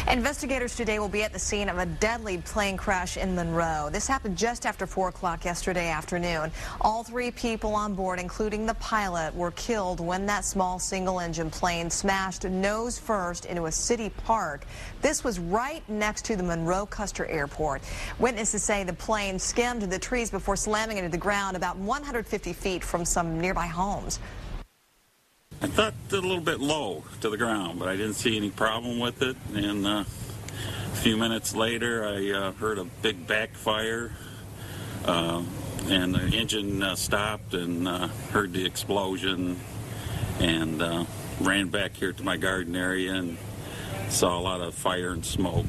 Investigators today will be at the scene of a deadly plane crash in Monroe. This happened just after 4 o'clock yesterday afternoon. All 3 people on board, including the pilot, were killed when that small single-engine plane smashed nose first into a city park. This was right next to the Monroe Custer Airport. Witnesses say the plane skimmed the trees before slamming into the ground about 150 feet from some nearby homes. I thought it a little bit low to the ground, but I didn't see any problem with it. And a few minutes later, I heard a big backfire, and the engine stopped, and heard the explosion, and ran back here to my garden area and saw a lot of fire and smoke.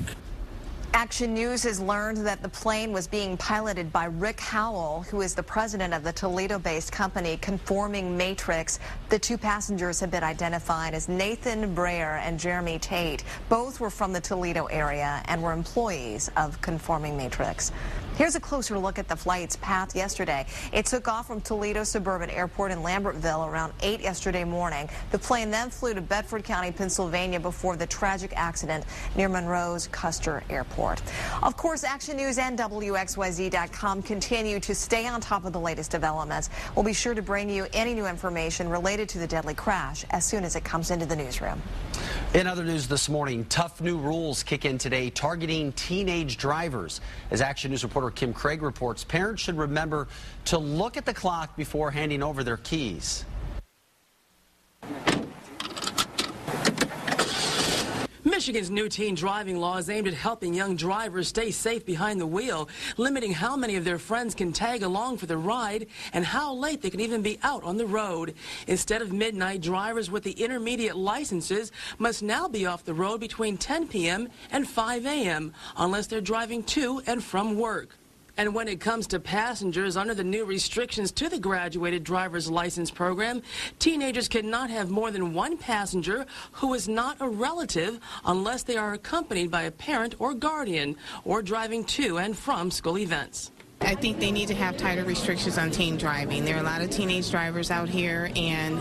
Action News has learned that the plane was being piloted by Rick Howell, who is the president of the Toledo-based company Conforming Matrix. The 2 passengers have been identified as Nathan Breyer and Jeremy Tate. Both were from the Toledo area and were employees of Conforming Matrix. Here's a closer look at the flight's path yesterday. It took off from Toledo Suburban Airport in Lambertville around 8 yesterday morning. The plane then flew to Bedford County, Pennsylvania before the tragic accident near Monroe's Custer Airport. Of course, Action News and WXYZ.com continue to stay on top of the latest developments. We'll be sure to bring you any new information related to the deadly crash as soon as it comes into the newsroom. In other news this morning, tough new rules kick in today targeting teenage drivers. As Action News reporter Kim Craig reports, parents should remember to look at the clock before handing over their keys. Michigan's new teen driving law is aimed at helping young drivers stay safe behind the wheel, limiting how many of their friends can tag along for the ride and how late they can even be out on the road. Instead of midnight, drivers with the intermediate licenses must now be off the road between 10 p.m. and 5 a.m. unless they're driving to and from work. And when it comes to passengers, under the new restrictions to the graduated driver's license program, teenagers cannot have more than 1 passenger who is not a relative unless they are accompanied by a parent or guardian or driving to and from school events. I think they need to have tighter restrictions on teen driving. There are a lot of teenage drivers out here, and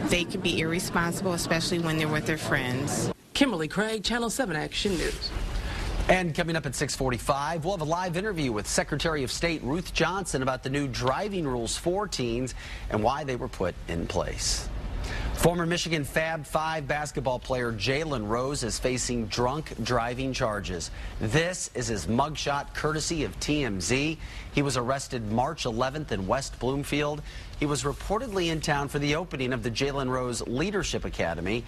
they can be irresponsible, especially when they're with their friends. Kimberly Craig, Channel 7 Action News. And coming up at 6:45, we'll have a live interview with Secretary of State Ruth Johnson about the new driving rules for teens and why they were put in place. Former Michigan Fab 5 basketball player Jalen Rose is facing drunk driving charges. This is his mugshot courtesy of TMZ. He was arrested March 11th in West Bloomfield. He was reportedly in town for the opening of the Jalen Rose Leadership Academy.